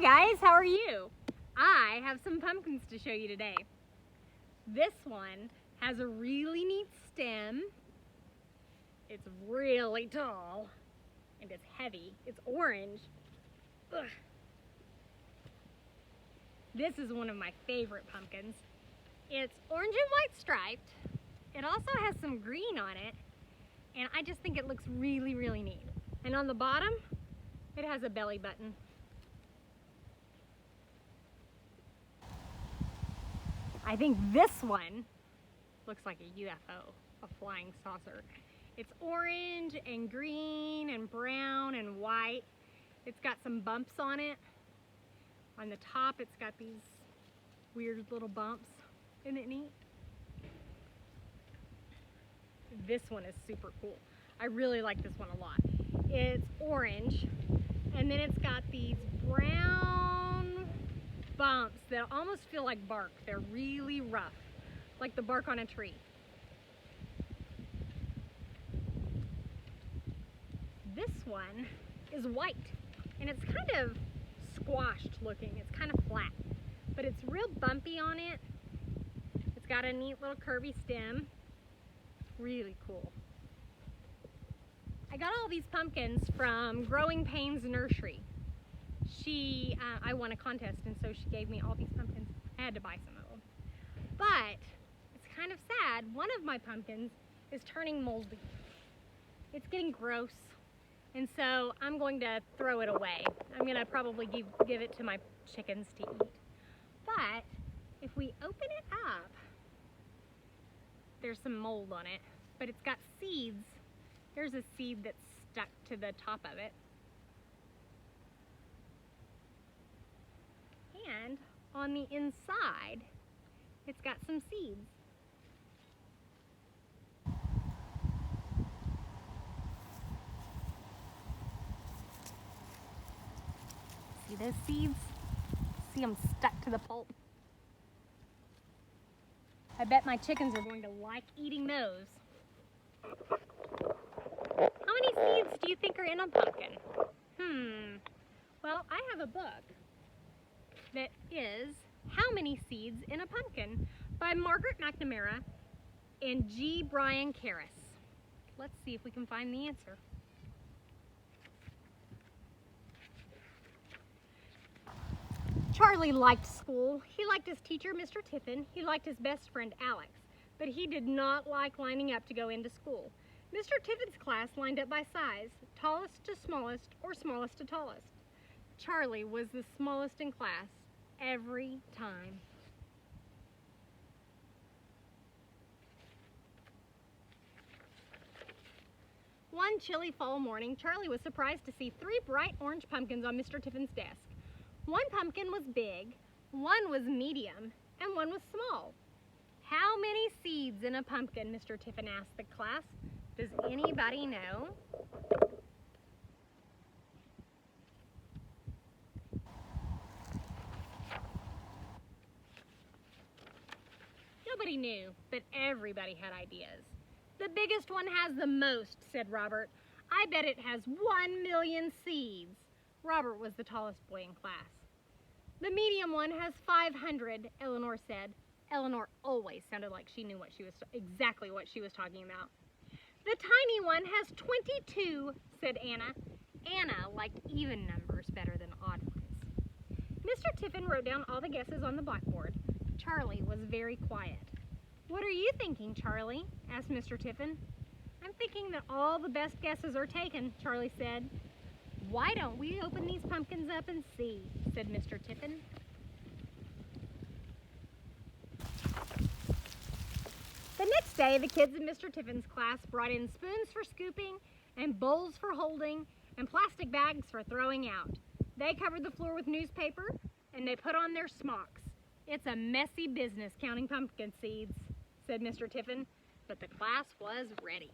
Hi guys, how are you? I have some pumpkins to show you today. This one has a really neat stem. It's really tall and it's heavy. It's orange. Ugh. This is one of my favorite pumpkins. It's orange and white striped. It also has some green on it, and I just think it looks really, really neat. And on the bottom, it has a belly button. I think this one looks like a UFO, a flying saucer. It's orange and green and brown and white. It's got some bumps on it. On the top, it's got these weird little bumps. Isn't it neat? This one is super cool. I really like this one a lot. It's orange, and then it's got these brown bumps that almost feel like bark. They're really rough, like the bark on a tree. This one is white, and it's kind of squashed looking. It's kind of flat, but it's real bumpy on it. It's got a neat little curvy stem. Really cool. I got all these pumpkins from Growing Pains Nursery. I won a contest, and so she gave me all these pumpkins. I had to buy some of them. But it's kind of sad. One of my pumpkins is turning moldy. It's getting gross, and so I'm going to throw it away. I'm going to probably give it to my chickens to eat. But if we open it up, there's some mold on it, but it's got seeds. There's a seed that's stuck to the top of it. And on the inside, it's got some seeds. See those seeds? See them stuck to the pulp? I bet my chickens are going to like eating those. How many seeds do you think are in a pumpkin? Well, I have a book that is How Many Seeds in a Pumpkin by Margaret McNamara and G. Brian Karras. Let's see if we can find the answer. Charlie liked school. He liked his teacher, Mr. Tiffin. He liked his best friend, Alex. But he did not like lining up to go into school. Mr. Tiffin's class lined up by size, tallest to smallest or smallest to tallest. Charlie was the smallest in class every time. One chilly fall morning, Charlie was surprised to see 3 bright orange pumpkins on Mr. Tiffin's desk. One pumpkin was big, one was medium, and one was small. How many seeds in a pumpkin, Mr. Tiffin asked the class. Does anybody know? Nobody knew, but everybody had ideas. The biggest one has the most, said Robert. I bet it has 1 million seeds. Robert was the tallest boy in class. The medium one has 500, Eleanor said. Eleanor always sounded like she knew exactly what she was talking about. The tiny one has 22, said Anna. Anna liked even numbers better than odd ones. Mr. Tiffin wrote down all the guesses on the blackboard. Charlie was very quiet. What are you thinking, Charlie? Asked Mr. Tiffin. I'm thinking that all the best guesses are taken, Charlie said. Why don't we open these pumpkins up and see, said Mr. Tiffin. The next day, the kids in Mr. Tiffin's class brought in spoons for scooping and bowls for holding and plastic bags for throwing out. They covered the floor with newspaper and they put on their smocks. It's a messy business counting pumpkin seeds, said Mr. Tiffin, but the class was ready.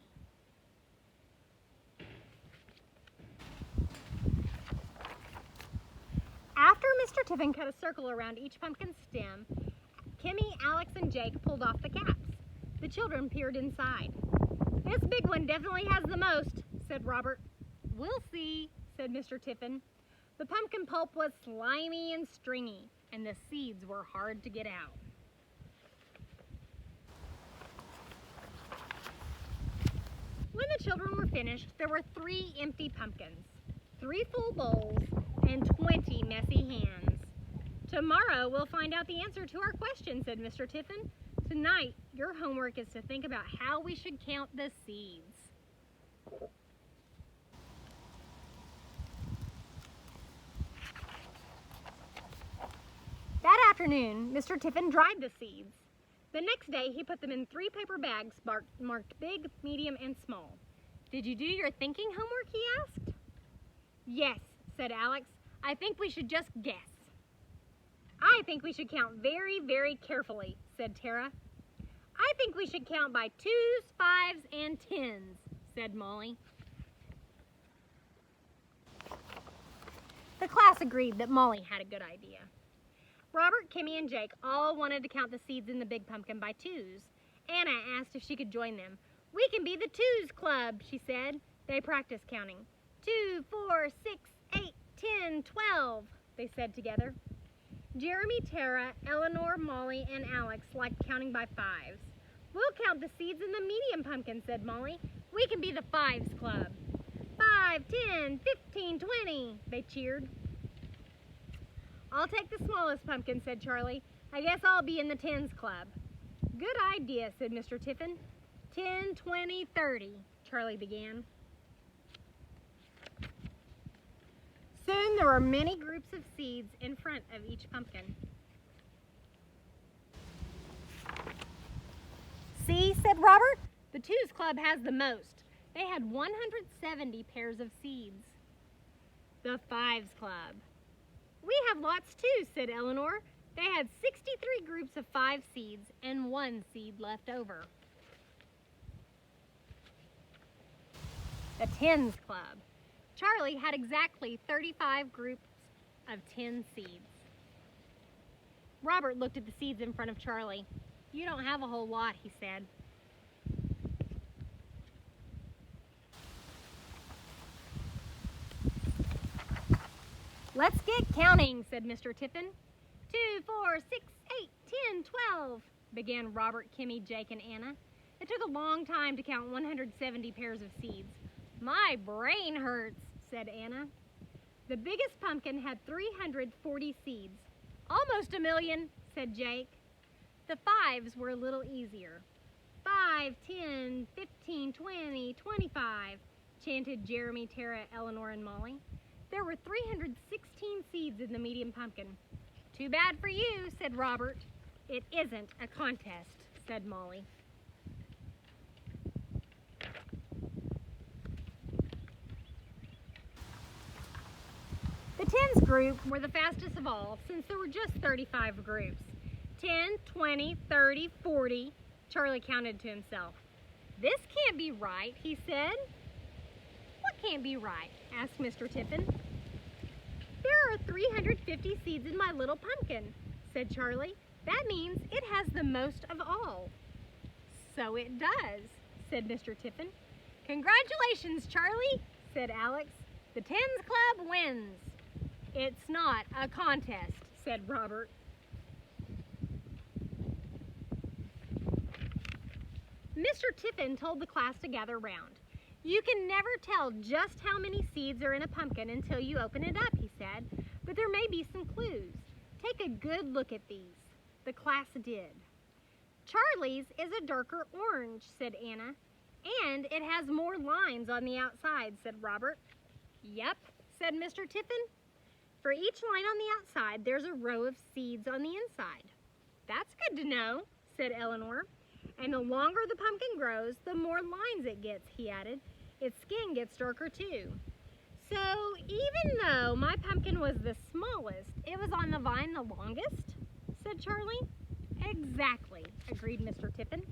After Mr. Tiffin cut a circle around each pumpkin stem, Kimmy, Alex, and Jake pulled off the caps. The children peered inside. This big one definitely has the most, said Robert. We'll see, said Mr. Tiffin. The pumpkin pulp was slimy and stringy, and the seeds were hard to get out. When the children were finished, there were 3 empty pumpkins, 3 full bowls, and 20 messy hands. Tomorrow we'll find out the answer to our question, said Mr. Tiffin. Tonight, your homework is to think about how we should count the seeds. That afternoon, Mr. Tiffin dried the seeds. The next day, he put them in 3 paper bags marked big, medium, and small. Did you do your thinking homework, he asked. Yes, said Alex. I think we should just guess. I think we should count very, very carefully, said Tara. I think we should count by 2s, 5s, and 10s, said Molly. The class agreed that Molly had a good idea. Robert, Kimmy, and Jake all wanted to count the seeds in the big pumpkin by 2s. Anna asked if she could join them. We can be the 2s club, she said. They practiced counting. 2, 4, 6, 8, 10, 12, they said together. Jeremy, Tara, Eleanor, Molly, and Alex liked counting by 5s. We'll count the seeds in the medium pumpkin, said Molly. We can be the 5s club. 5, 10, 15, 20, they cheered. I'll take the smallest pumpkin, said Charlie. I guess I'll be in the 10s club. Good idea, said Mr. Tiffin. 10, 20, 30, Charlie began. Soon there were many groups of seeds in front of each pumpkin. See, said Robert, the 2s club has the most. They had 170 pairs of seeds. The 5s club. We have lots too, said Eleanor. They had 63 groups of 5 seeds and 1 seed left over. The 10s club. Charlie had exactly 35 groups of 10 seeds. Robert looked at the seeds in front of Charlie. You don't have a whole lot, he said. Let's get counting, said Mr. Tiffin. 2, 4, 6, 8, 10, 12, began Robert, Kimmy, Jake, and Anna. It took a long time to count 170 pairs of seeds. My brain hurts, said Anna. The biggest pumpkin had 340 seeds. Almost a million, said Jake. The 5s were a little easier. 5, 10, 15, 20, 25, chanted Jeremy, Tara, Eleanor, and Molly. There were 316 seeds in the medium pumpkin. Too bad for you, said Robert. It isn't a contest, said Molly. The 10s group were the fastest of all, since there were just 35 groups. 10, 20, 30, 40, Charlie counted to himself. This can't be right, he said. What can't be right? Asked Mr. Tiffin. There are 350 seeds in my little pumpkin, said Charlie. That means it has the most of all. So it does, said Mr. Tiffin. Congratulations, Charlie, said Alex. The 10s club wins. It's not a contest, said Robert. Mr. Tiffin told the class to gather round. You can never tell just how many seeds are in a pumpkin until you open it up, he said, but there may be some clues. Take a good look at these. The class did. Charlie's is a darker orange, said Anna, and it has more lines on the outside, said Robert. Yep, said Mr. Tiffin. For each line on the outside, there's a row of seeds on the inside. That's good to know, said Eleanor. And the longer the pumpkin grows, the more lines it gets, he added. Its skin gets darker too. So even though my pumpkin was the smallest, it was on the vine the longest, said Charlie. Exactly, agreed Mr. Tiffin.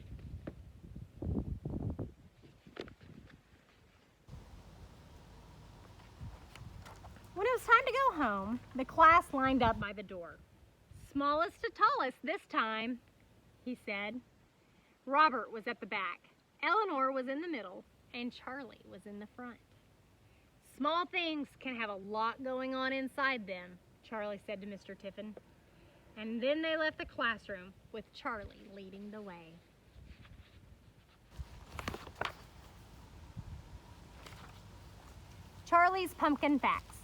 When it was time to go home, the class lined up by the door. Smallest to tallest this time, he said. Robert was at the back, Eleanor was in the middle, and Charlie was in the front. Small things can have a lot going on inside them, Charlie said to Mr. Tiffin. And then they left the classroom with Charlie leading the way. Charlie's pumpkin facts.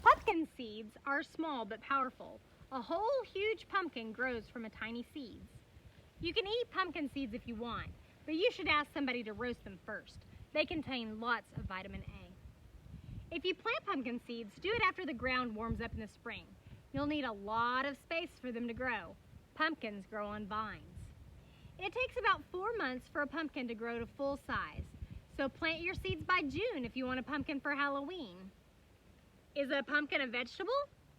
Pumpkin seeds are small but powerful. A whole huge pumpkin grows from a tiny seeds. You can eat pumpkin seeds if you want, but you should ask somebody to roast them first. They contain lots of vitamin A. If you plant pumpkin seeds, do it after the ground warms up in the spring. You'll need a lot of space for them to grow. Pumpkins grow on vines. It takes about 4 months for a pumpkin to grow to full size, so plant your seeds by June if you want a pumpkin for Halloween. Is a pumpkin a vegetable?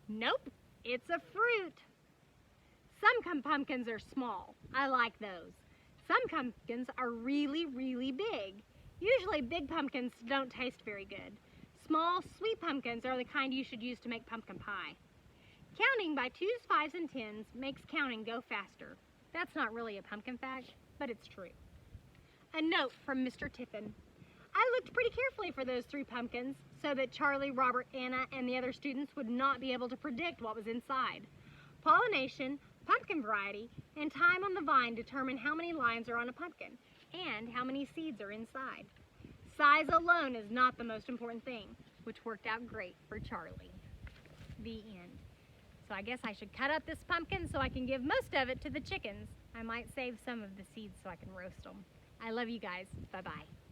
Nope, it's a fruit. Some pumpkins are small. I like those. Some pumpkins are really, really big. Usually big pumpkins don't taste very good. Small, sweet pumpkins are the kind you should use to make pumpkin pie. Counting by 2s, 5s, and 10s makes counting go faster. That's not really a pumpkin fact, but it's true. A note from Mr. Tiffin. I looked pretty carefully for those 3 pumpkins so that Charlie, Robert, Anna, and the other students would not be able to predict what was inside. Pollination, pumpkin variety, and time on the vine determine how many lines are on a pumpkin and how many seeds are inside. Size alone is not the most important thing, which worked out great for Charlie. The end. So I guess I should cut up this pumpkin so I can give most of it to the chickens. I might save some of the seeds so I can roast them. I love you guys. Bye-bye.